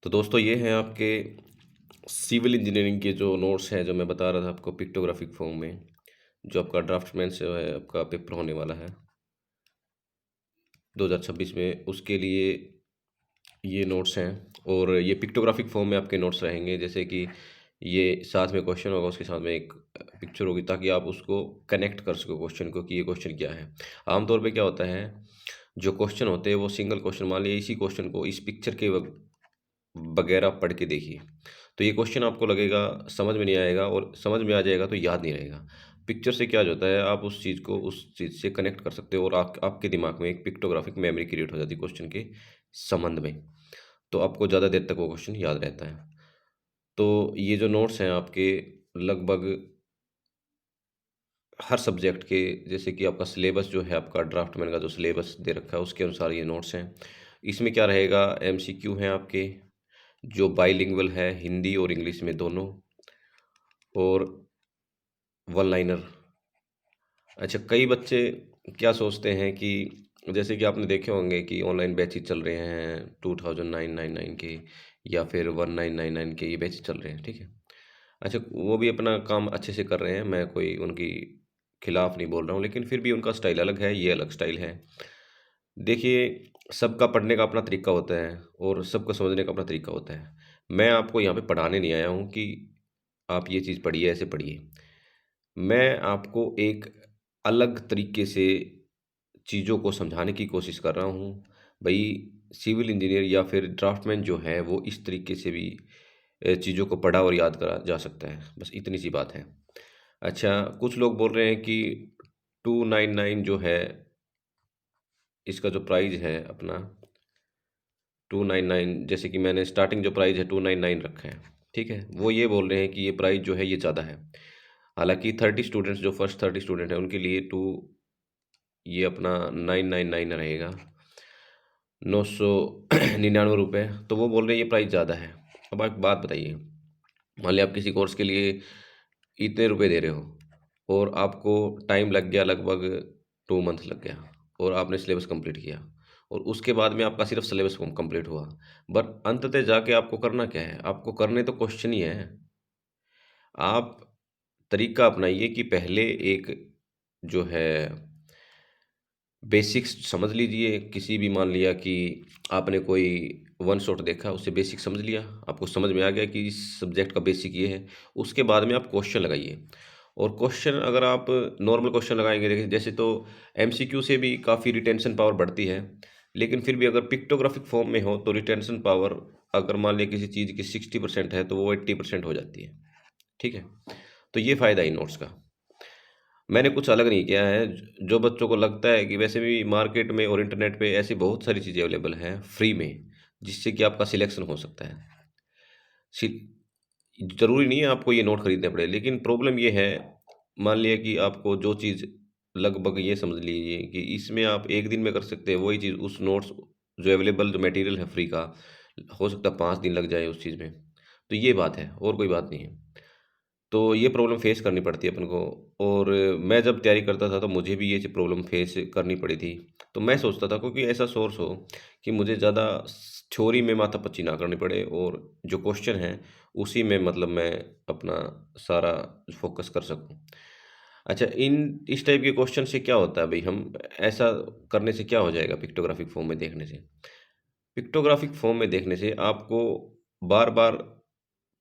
तो दोस्तों ये हैं आपके सिविल इंजीनियरिंग के जो नोट्स हैं जो मैं बता रहा था आपको पिक्टोग्राफिक फॉर्म में जो आपका ड्राफ्टमैन से है आपका पेपर होने वाला है 2026 में उसके लिए ये नोट्स हैं। और ये पिक्टोग्राफिक फॉर्म में आपके नोट्स रहेंगे, जैसे कि ये साथ में क्वेश्चन होगा, उसके साथ में एक पिक्चर होगी ताकि आप उसको कनेक्ट कर सको क्वेश्चन को कि ये क्वेश्चन क्या है। आमतौर पे क्या होता है, जो क्वेश्चन होते हैं वो सिंगल क्वेश्चन, मान लिया इसी क्वेश्चन को इस पिक्चर के वगैरह पढ़ के देखिए तो ये क्वेश्चन आपको लगेगा समझ में नहीं आएगा, और समझ में आ जाएगा तो याद नहीं रहेगा। पिक्चर से क्या होता है, आप उस चीज़ को उस चीज़ से कनेक्ट कर सकते हो और आपके दिमाग में एक पिक्टोग्राफिक मेमोरी क्रिएट हो जाती है क्वेश्चन के संबंध में। तो आपको ज़्यादा देर तक वो क्वेश्चन याद रहता है। तो ये जो नोट्स हैं आपके लगभग हर सब्जेक्ट के, जैसे कि आपका सिलेबस जो है, आपका ड्राफ्टमैन का जो सिलेबस दे रखा है उसके अनुसार ये नोट्स हैं। इसमें क्या रहेगा, एमसीक्यू हैं आपके जो बाइलिंगुअल है, हिंदी और इंग्लिश में दोनों, और वन लाइनर। अच्छा, कई बच्चे क्या सोचते हैं कि जैसे कि आपने देखे होंगे कि ऑनलाइन बैचेज चल रहे हैं 2999 के या फिर 1999 के, ये बैचेज चल रहे हैं, ठीक है। अच्छा, वो भी अपना काम अच्छे से कर रहे हैं, मैं कोई उनकी खिलाफ नहीं बोल रहा हूँ, लेकिन फिर भी उनका स्टाइल अलग है, ये अलग स्टाइल है। देखिए, सबका पढ़ने का अपना तरीका होता है और सबको समझने का अपना तरीका होता है। मैं आपको यहाँ पे पढ़ाने नहीं आया हूँ कि आप ये चीज़ पढ़िए, ऐसे पढ़िए। मैं आपको एक अलग तरीके से चीज़ों को समझाने की कोशिश कर रहा हूँ। भई, सिविल इंजीनियर या फिर ड्राफ्टमैन जो है वो इस तरीके से भी चीज़ों को पढ़ा और याद करा जा सकता है, बस इतनी सी बात है। अच्छा, कुछ लोग बोल रहे हैं कि 299 जो है, इसका जो प्राइस है अपना 299, जैसे कि मैंने स्टार्टिंग जो प्राइस है 299 रखा है, ठीक है। वो ये बोल रहे हैं कि ये प्राइस जो है ये ज़्यादा है। हालांकि 30 स्टूडेंट्स, जो फर्स्ट 30 स्टूडेंट हैं उनके लिए ये अपना 999 रहेगा, 999 रुपये। तो वो बोल रहे हैं ये प्राइस ज़्यादा है। अब आप बात बताइए, मान लिया आप किसी कोर्स के लिए इतने रुपए दे रहे हो और आपको टाइम लग गया, लगभग 2 मंथ लग गया, और आपने सिलेबस कंप्लीट किया, और उसके बाद में आपका सिर्फ सिलेबस कंप्लीट हुआ, बट अंततः जाके आपको करना क्या है, आपको करने तो क्वेश्चन ही है। आप तरीका अपनाइए कि पहले एक जो है बेसिक्स समझ लीजिए, किसी भी, मान लिया कि आपने कोई वन शॉट देखा, उससे बेसिक समझ लिया, आपको समझ में आ गया कि इस सब्जेक्ट का बेसिक ये है। उसके बाद में आप क्वेश्चन लगाइए, और क्वेश्चन अगर आप नॉर्मल क्वेश्चन लगाएंगे, देखिए जैसे तो एमसीक्यू से भी काफ़ी रिटेंशन पावर बढ़ती है, लेकिन फिर भी अगर पिक्टोग्राफिक फॉर्म में हो तो रिटेंशन पावर, अगर मान लिया किसी चीज़ की 60% है तो वो 80% हो जाती है, ठीक है। तो ये फ़ायदा है नोट्स का। मैंने कुछ अलग नहीं किया है। जो बच्चों को लगता है कि वैसे भी मार्केट में और इंटरनेट पे ऐसी बहुत सारी चीज़ें अवेलेबल हैं फ्री में, जिससे कि आपका सिलेक्शन हो सकता है। सी ज़रूरी नहीं है आपको ये नोट खरीदने पड़े, लेकिन प्रॉब्लम ये है, मान लिया कि आपको जो चीज़, लगभग ये समझ लीजिए कि इसमें आप एक दिन में कर सकते हैं वही चीज़ उस नोट्स, जो अवेलेबल जो मटेरियल है फ्री का, हो सकता है 5 दिन लग जाए उस चीज़ में। तो ये बात है, और कोई बात नहीं है। तो ये प्रॉब्लम फेस करनी पड़ती है अपन को। और मैं जब तैयारी करता था तो मुझे भी ये प्रॉब्लम फेस करनी पड़ी थी। तो मैं सोचता था क्योंकि ऐसा सोर्स हो कि मुझे ज़्यादा थ्योरी में माथापच्ची ना करनी पड़े, और जो क्वेश्चन है उसी में मतलब मैं अपना सारा फोकस कर सकूं। अच्छा, इन इस टाइप के क्वेश्चन से क्या होता है भाई, हम ऐसा करने से क्या हो जाएगा, पिक्टोग्राफिक फॉर्म में देखने से? पिक्टोग्राफिक फॉर्म में देखने से आपको बार बार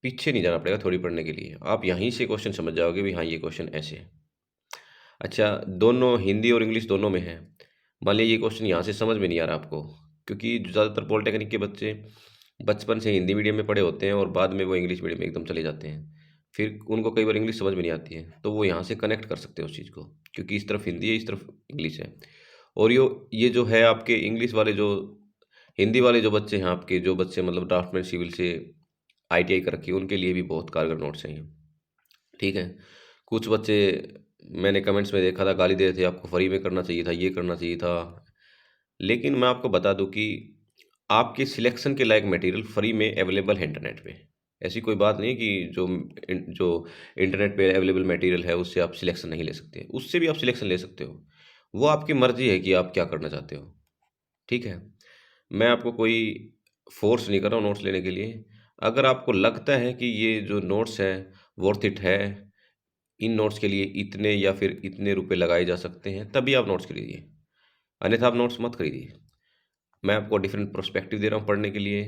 पीछे नहीं जाना पड़ेगा थ्योरी पढ़ने के लिए, आप यहीं से क्वेश्चन समझ जाओगे भी हाँ ये क्वेश्चन ऐसे है। अच्छा, दोनों हिंदी और इंग्लिश दोनों में है। मान लीजिए ये क्वेश्चन यहाँ से समझ में नहीं आ रहा आपको, क्योंकि ज़्यादातर पॉलिटेक्निक के बच्चे बचपन से हिंदी मीडियम में पढ़े होते हैं और बाद में वो इंग्लिश मीडियम में एकदम चले जाते हैं। फिर उनको कई बार इंग्लिश समझ में नहीं आती है, तो वो यहाँ से कनेक्ट कर सकते हैं उस चीज़ को, क्योंकि इस तरफ हिंदी है, इस तरफ इंग्लिश है। और ये जो है आपके इंग्लिश वाले जो, हिंदी वाले जो बच्चे हैं, आपके जो बच्चे मतलब ड्राफ्टमैन सिविल से आईटीआई कर रखी है, उनके लिए भी बहुत कारगर नोट्स हैं ये, ठीक है। कुछ बच्चे, मैंने कमेंट्स में देखा था, गाली दे रहे थे आपको फ्री में करना चाहिए था, ये करना चाहिए था। लेकिन मैं आपको बता दूं कि आपके सिलेक्शन के लायक मटेरियल फ्री में अवेलेबल है इंटरनेट पे। ऐसी कोई बात नहीं कि जो इंटरनेट पे अवेलेबल मटेरियल है उससे आप सिलेक्शन नहीं ले सकते, उससे भी आप सिलेक्शन ले सकते हो। वो आपकी मर्जी है कि आप क्या करना चाहते हो, ठीक है। मैं आपको कोई फ़ोर्स नहीं कर रहा हूँ नोट्स लेने के लिए। अगर आपको लगता है कि ये जो नोट्स हैं वर्थ इट है, इन नोट्स के लिए इतने या फिर इतने रुपए लगाए जा सकते हैं, तभी आप नोट्स खरीदिए, अन्यथा आप नोट्स मत खरीदिए। मैं आपको डिफरेंट पर्सपेक्टिव दे रहा हूँ पढ़ने के लिए,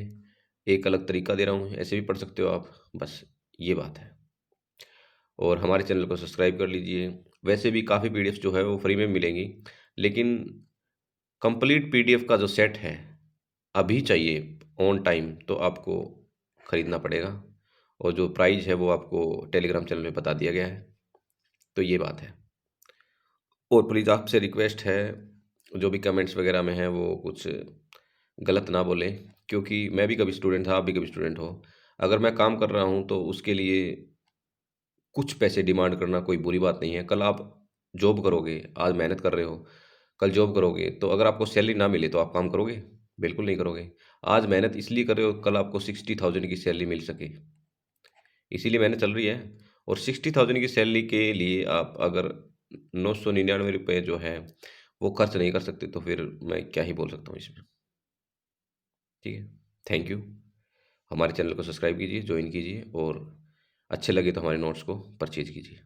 एक अलग तरीका दे रहा हूँ, ऐसे भी पढ़ सकते हो आप, बस ये बात है। और हमारे चैनल को सब्सक्राइब कर लीजिए। वैसे भी काफ़ी पीडीएफ जो है वो फ्री में मिलेंगी, लेकिन कंप्लीट पीडीएफ का जो सेट है अभी चाहिए ऑन टाइम, तो आपको खरीदना पड़ेगा, और जो प्राइस है वो आपको टेलीग्राम चैनल में बता दिया गया है। तो ये बात है। और प्लीज़ आपसे रिक्वेस्ट है, जो भी कमेंट्स वगैरह में है वो कुछ गलत ना बोलें, क्योंकि मैं भी कभी स्टूडेंट था, आप भी कभी स्टूडेंट हो। अगर मैं काम कर रहा हूँ तो उसके लिए कुछ पैसे डिमांड करना कोई बुरी बात नहीं है। कल आप जॉब करोगे, आज मेहनत कर रहे हो, कल जॉब करोगे, तो अगर आपको सैलरी ना मिले तो आप काम करोगे? बिल्कुल नहीं करोगे। आज मेहनत इसलिए कर रहे हो, कल आपको 60,000 की सैलरी मिल सके, इसीलिए मेहनत चल रही है। और 60,000 की सैलरी के लिए आप अगर 999 रुपये जो है, वो खर्च नहीं कर सकते, तो फिर मैं क्या ही बोल सकता हूँ इसमें। ठीक है? Thank you. हमारे चैनल को सब्सक्राइब कीजिए, जॉइन कीजिए, और अच्छे लगे तो हमारे नोट्स को परचेज़ कीजिए।